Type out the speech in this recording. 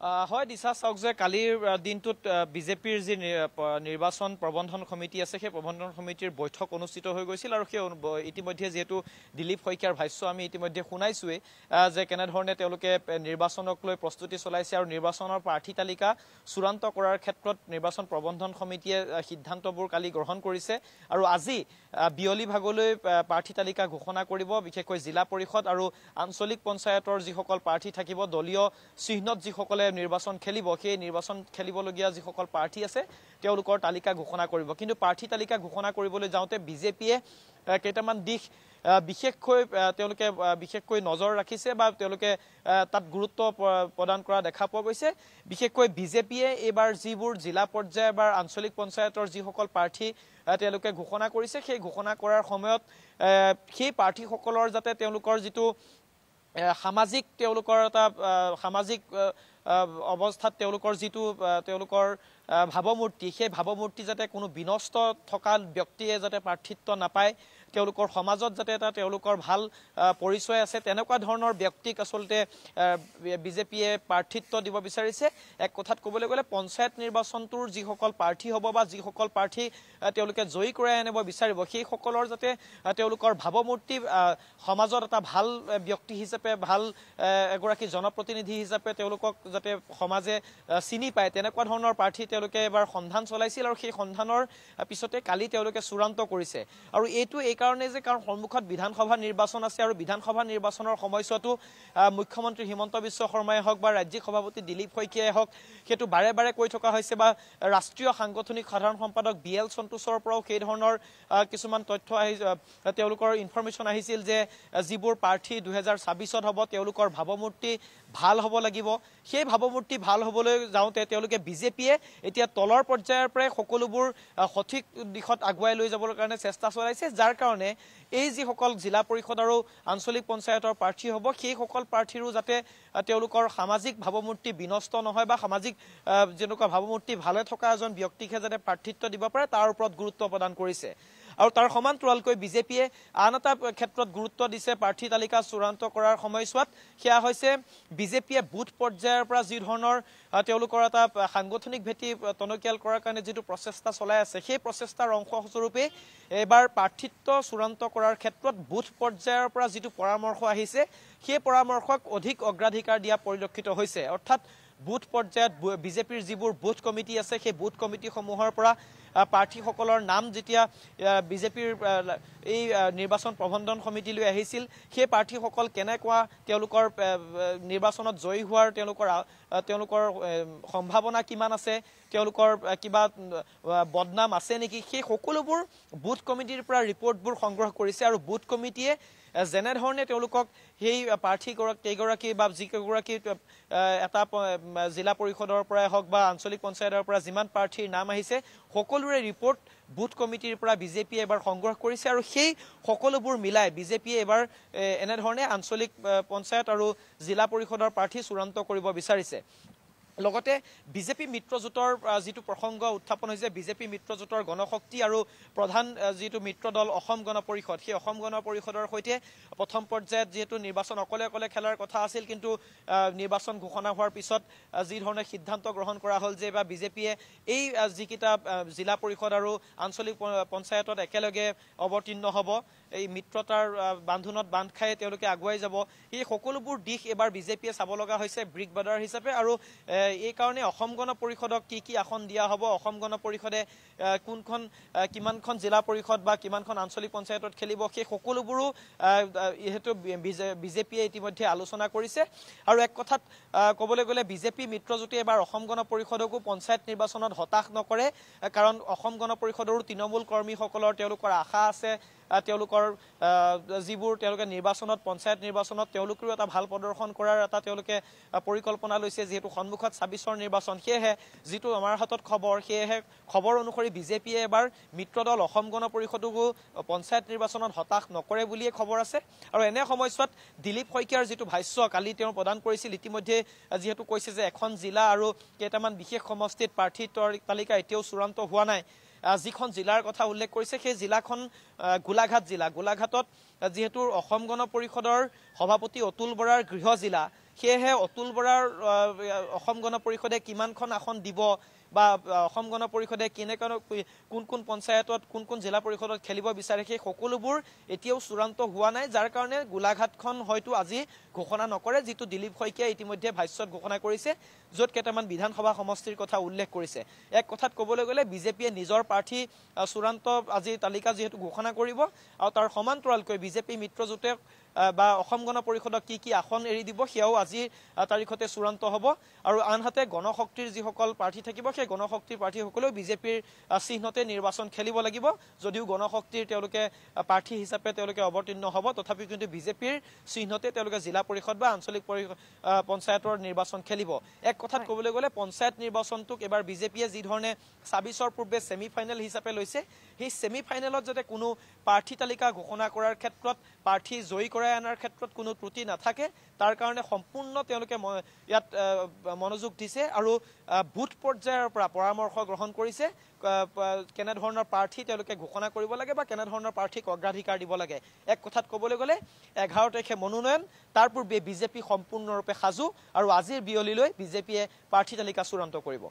হয় দিশা চাওক যে কালিৰ দিনটোত বিজেপিৰ যি নিৰ্বাচন প্ৰবন্ধন সমিতি আছে সেই প্ৰবন্ধন সমিতিৰ বৈঠক অনুষ্ঠিত হৈ গৈছিল আৰু সেই ইতিমধ্যে যেহেতু দিলীপ শইকীয়াৰ ভাষ্য আমি ইতিমধ্যে শুনাইছোৱে যে কেনেধৰণে তেওঁলোকে নিৰ্বাচনক লৈ প্ৰস্তুতি চলাইছে আৰু নিৰ্বাচনৰ প্ৰাৰ্থী তালিকা চূড়ান্ত কৰাৰ ক্ষেত্ৰত নিৰ্বাচন প্ৰবন্ধন সমিতিয়ে সিদ্ধান্তবোৰ কালি গ্ৰহণ কৰিছে আৰু আজি বিয়লি ভাগলৈ প্ৰাৰ্থী তালিকা ঘোষণা কৰিব বিশেষকৈ জিলা পৰিষদ আৰু আঞ্চলিক পঞ্চায়তৰ যিসকল প্ৰাৰ্থী থাকিব দলীয় চিহ্নত যিসকলে নিৰ্বাচন খেলিব সেই নিৰ্বাচন খেলিবলগীয়া যিসকল প্ৰাৰ্থী আছে তেওঁলোকৰ তালিকা ঘোষণা কৰিব কিন্তু প্ৰাৰ্থী তালিকা ঘোষণা কৰিবলৈ যাওঁতে বিজেপিয়ে কেইটামান দিশ বিশেষকৈ নজৰ ৰাখিছে বা তেওঁলোকে তাত গুৰুত্ব প্ৰদান কৰা দেখা পোৱা গৈছে বিশেষকৈ বিজেপিয়ে এইবাৰ যিবোৰ জিলা পৰ্যায় বা আঞ্চলিক পঞ্চায়তৰ যিসকল প্ৰাৰ্থী তেওঁলোকে ঘোষণা কৰিছে সেই ঘোষণা কৰাৰ সময়ত সেই প্ৰাৰ্থীসকলৰ যাতে তেওঁলোকৰ যিটো সামাজিক তেওঁলোকৰ এটা সামাজিক অৱস্থাত তেওঁলোকৰ যিটো তেওঁলোকৰ ভাৱমূৰ্তি সেই ভাৱমূৰ্তি যাতে কোনো বিনষ্ট থকা ব্যক্তিয়ে যাতে প্ৰাৰ্থিত্ব নাপায় তেওঁলোকৰ সমাজত যাতে এটা তেওঁলোকৰ ভাল পৰিচয় আছে তেনেকুৱা ধৰণৰ ব্যক্তিক আচলতে বিজেপিয়ে প্ৰাৰ্থিত্ব দিব বিচাৰিছে এক কথাত ক'বলৈ গ'লে পঞ্চায়ত নিৰ্বাচনটোৰ যিসকল প্ৰাৰ্থী হ'ব বা যিসকল প্ৰাৰ্থী তেওঁলোকে জয়ী কৰাই আনিব বিচাৰিব সেইসকলৰ যাতে তেওঁলোকৰ ভাৱমূৰ্তি সমাজত এটা ভাল ব্যক্তি হিচাপে ভাল এগৰাকী জনপ্ৰতিনিধি হিচাপে তেওঁলোকক যাতে সমাজে চিনি পায় তেনেকুৱা ধৰণৰ প্ৰাৰ্থী তেওঁলোকে এবাৰ সন্ধান চলাইছিল আৰু সেই সন্ধানৰ পিছতে কালি তেওঁলোকে চূড়ান্ত কৰিছে আৰু এইটো এইকাৰণে যে কাৰণ সন্মুখত বিধানসভা নিৰ্বাচন আছে আৰু বিধানসভা নিৰ্বাচনৰ সময়ছোৱাতো মুখ্যমন্ত্ৰী হিমন্ত বিশ্ব শৰ্মাই হওক বা ৰাজ্যিক সভাপতি দিলীপ শইকীয়াই হওক সেইটো বাৰে বাৰে কৈ থকা হৈছে বা ৰাষ্ট্ৰীয় সাংগঠনিক সাধাৰণ সম্পাদক BL সন্তোষৰ পৰাও সেই ধৰণৰ কিছুমান তথ্য তেওঁলোকৰ ইনফৰমেশ্যন আহিছিল যে যিবোৰ প্ৰাৰ্থী 2026ত হ'ব তেওঁলোকৰ ভাৱমূৰ্তি ভাল হ'ব লাগিব সেই ভাৱমূৰ্তি ভাল হ'বলৈ যাওঁতে তেওঁলোকে বিজেপিয়ে এতিয়া তলৰ পৰ্যায়ৰ পৰাই সকলোবোৰ সঠিক দিশত আগুৱাই লৈ যাবৰ কাৰণে চেষ্টা চলাইছে যাৰ কাৰণে এই যিসকল জিলা পৰিষদ আৰু আঞ্চলিক পঞ্চায়তৰ প্ৰাৰ্থী হ'ব সেইসকল প্ৰাৰ্থীৰো যাতে তেওঁলোকৰ সামাজিক ভাৱমূৰ্তি বিনষ্ট নহয় বা সামাজিক যেনেকুৱা ভাৱমূৰ্তি ভালে থকা এজন ব্যক্তিকহে যাতে প্ৰাৰ্থিত্ব দিব পাৰে তাৰ ওপৰত গুৰুত্ব প্ৰদান কৰিছে আৰু তাৰ সমান্তৰালকৈ বিজেপিয়ে আন এটা ক্ষেত্ৰত গুৰুত্ব দিছে প্ৰাৰ্থী তালিকা চূড়ান্ত কৰাৰ সময়ছোৱাত সেয়া হৈছে বিজেপিয়ে বুথ পৰ্যায়ৰ পৰা যি ধৰণৰ তেওঁলোকৰ এটা সাংগঠনিক ভেটি টনকিয়াল কৰাৰ কাৰণে যিটো প্ৰচেষ্টা চলাই আছে সেই প্ৰচেষ্টাৰ অংশস্বৰূপে এবাৰ প্ৰাৰ্থিত্ব চূড়ান্ত কৰাৰ ক্ষেত্ৰত বুথ পৰ্যায়ৰ পৰা যিটো পৰামৰ্শ আহিছে সেই পৰামৰ্শক অধিক অগ্ৰাধিকাৰ দিয়া পৰিলক্ষিত হৈছে অৰ্থাৎ বুথ পৰ্যায়ত বিজেপিৰ যিবোৰ বুথ কমিটি আছে সেই বুথ কমিটিসমূহৰ পৰা প্ৰাৰ্থীসকলৰ নাম যেতিয়া বিজেপিৰ এই নিৰ্বাচন প্ৰবন্ধন সমিতিলৈ আহিছিল সেই প্ৰাৰ্থীসকল কেনেকুৱা তেওঁলোকৰ নিৰ্বাচনত জয়ী হোৱাৰ তেওঁলোকৰ সম্ভাৱনা কিমান আছে তেওঁলোকৰ কিবা বদনাম আছে নেকি সেই সকলোবোৰ বুথ কমিটিৰ পৰা ৰিপৰ্টবোৰ সংগ্ৰহ কৰিছে আৰু বুথ কমিটিয়ে যেনেধৰণে তেওঁলোকক সেই কেইগৰাকী বা যিকেইগৰাকী এটা জিলা পৰিষদৰ পৰাই হওক বা আঞ্চলিক পঞ্চায়তৰ পৰা যিমান প্ৰাৰ্থীৰ নাম আহিছে সকলোৰে ৰিপৰ্ট বুথ কমিটিৰ পৰা বিজেপিয়ে এবাৰ সংগ্ৰহ কৰিছে আৰু সেই সকলোবোৰ মিলাই বিজেপিয়ে এবাৰ এনেধৰণে আঞ্চলিক পঞ্চায়ত আৰু জিলা পৰিষদৰ প্ৰাৰ্থী চূড়ান্ত কৰিব বিচাৰিছে লগতে বিজেপি মিত্ৰজোঁটৰ যিটো প্ৰসংগ উত্থাপন হৈছে বিজেপি মিত্ৰজোঁটৰ গণশক্তি আৰু প্ৰধান যিটো মিত্ৰ দল অসম গণ পৰিষদ সেই অসম গণ পৰিষদৰ সৈতে প্ৰথম পৰ্যায়ত যিহেতু নিৰ্বাচন অকলে খেলাৰ কথা আছিল কিন্তু নিৰ্বাচন ঘোষণা হোৱাৰ পিছত যি ধৰণে সিদ্ধান্ত গ্ৰহণ কৰা হ'ল যে বা বিজেপিয়ে এই যিকেইটা জিলা পৰিষদ আৰু আঞ্চলিক পঞ্চায়তত একেলগে অৱতীৰ্ণ হ'ব এই মিত্ৰতাৰ বান্ধোনত বান্ধ খাই তেওঁলোকে আগুৱাই যাব এই সকলোবোৰ দিশ এবাৰ বিজেপিয়ে চাব লগা হৈছে ব্ৰিক বাদাৰ হিচাপে আৰু এই কাৰণে অসম গণ পৰিষদক কি আসন দিয়া হ'ব অসম গণ পৰিষদে কিমানখন জিলা পৰিষদ বা কিমানখন আঞ্চলিক পঞ্চায়তত খেলিব সেই সকলোবোৰো যিহেতু বিজেপিয়ে ইতিমধ্যে আলোচনা কৰিছে আৰু এক কথাত ক'বলৈ গ'লে বিজেপি মিত্ৰজোঁটে এবাৰ অসম গণ পৰিষদকো পঞ্চায়ত নিৰ্বাচনত হতাশ নকৰে কাৰণ অসম গণ পৰিষদৰো তৃণমূল কৰ্মীসকলৰ তেওঁলোকৰ আশা আছে তেওঁলোকৰ যিবোৰ তেওঁলোকে নিৰ্বাচনত পঞ্চায়ত নিৰ্বাচনত তেওঁলোকেও এটা ভাল প্ৰদৰ্শন কৰাৰ এটা তেওঁলোকে পৰিকল্পনা লৈছে যিহেতু সন্মুখত 26ৰ নিৰ্বাচন সেয়েহে যিটো আমাৰ হাতত খবৰ অনুসৰি বিজেপিয়ে এবাৰ মিত্ৰদল অসম গণ পৰিষদকো পঞ্চায়ত নিৰ্বাচনত হতাশ নকৰে বুলিয়ে খবৰ আছে আৰু এনে সময়ছোৱাত দিলীপ শইকীয়াৰ যিটো ভাষ্য কালি তেওঁ প্ৰদান কৰিছিল ইতিমধ্যে যিহেতু কৈছে যে এখন জিলা আৰু কেইটামান বিশেষ সমষ্টিত প্ৰাৰ্থী তালিকা এতিয়াও চূড়ান্ত হোৱা নাই যিখন জিলাৰ কথা উল্লেখ কৰিছে সেই জিলাখন গোলাঘাট জিলা গোলাঘাটত যেহেতু অসম গণ পৰিষদৰ সভাপতি অতুল বৰাৰ গৃহ জিলা সেয়েহে অতুল বৰাৰ অসম গণ পৰিষদে কিমানখন আসন দিব বা অসম গণ পৰিষদে কোন কোন পঞ্চায়তত কোন কোন জিলা পৰিষদত খেলিব বিচাৰে সেই সকলোবোৰ এতিয়াও চূড়ান্ত হোৱা নাই, যাৰ কাৰণে গোলাঘাটখন হয়তো আজি ঘোষণা নকৰে, যিটো দিলীপ শইকীয়াই ইতিমধ্যে ভাষ্যত ঘোষণা কৰিছে, য'ত কেইটামান বিধানসভা সমষ্টিৰ কথা উল্লেখ কৰিছে। এক কথাত ক'বলৈ গ'লে বিজেপিয়ে নিজৰ প্ৰাৰ্থী চূড়ান্ত আজি তালিকা যিহেতু ঘোষণা কৰিব, আৰু তাৰ সমান্তৰালকৈ বিজেপি মিত্ৰজোঁটে বা অসম গণ পৰিষদক কি আসন এৰি দিব সেয়াও আজিৰ তাৰিখতে চূড়ান্ত হ'ব। আৰু আনহাতে গণশক্তিৰ যিসকল প্ৰাৰ্থী থাকিব সেই গণশক্তিৰ প্ৰাৰ্থীসকলেও বিজেপিৰ চিহ্নতে নিৰ্বাচন খেলিব লাগিব। যদিও গণশক্তিৰ তেওঁলোকে প্ৰাৰ্থী হিচাপে তেওঁলোকে অৱতীৰ্ণ হ'ব, তথাপিও কিন্তু বিজেপিৰ চিহ্নতে তেওঁলোকে জিলা পৰিষদ বা আঞ্চলিক পঞ্চায়তৰ নিৰ্বাচন খেলিব। এক কথাত ক'বলৈ গ'লে পঞ্চায়ত নিৰ্বাচনটোক এবাৰ বিজেপিয়ে যি ধৰণে ২৬ৰ পূৰ্বে ছেমি ফাইনেল হিচাপে লৈছে, সেই ছেমি ফাইনেলত যাতে কোনো প্ৰাৰ্থী তালিকা ঘোষণা কৰাৰ ক্ষেত্ৰত প্ৰাৰ্থী জয়ী কৰাই অনাৰ ক্ষেত্ৰত কোনো ত্ৰুটি নাথাকে, তাৰ কাৰণে সম্পূৰ্ণ তেওঁলোকে ইয়াত মনোযোগ দিছে আৰু বুথ পৰ্যায়ৰ পৰা পৰামৰ্শ গ্ৰহণ কৰিছে কেনেধৰণৰ প্ৰাৰ্থী তেওঁলোকে ঘোষণা কৰিব লাগে বা কেনেধৰণৰ প্ৰাৰ্থীক অগ্ৰাধিকাৰ দিব লাগে। এক কথাত ক'বলৈ গ'লে ১১ তাৰিখে মনোনয়ন, তাৰ পূৰ্বে বিজেপি সম্পূৰ্ণৰূপে সাজু আৰু আজিৰ বিয়লিলৈ বিজেপিয়ে প্ৰাৰ্থী তালিকা চূড়ান্ত কৰিব।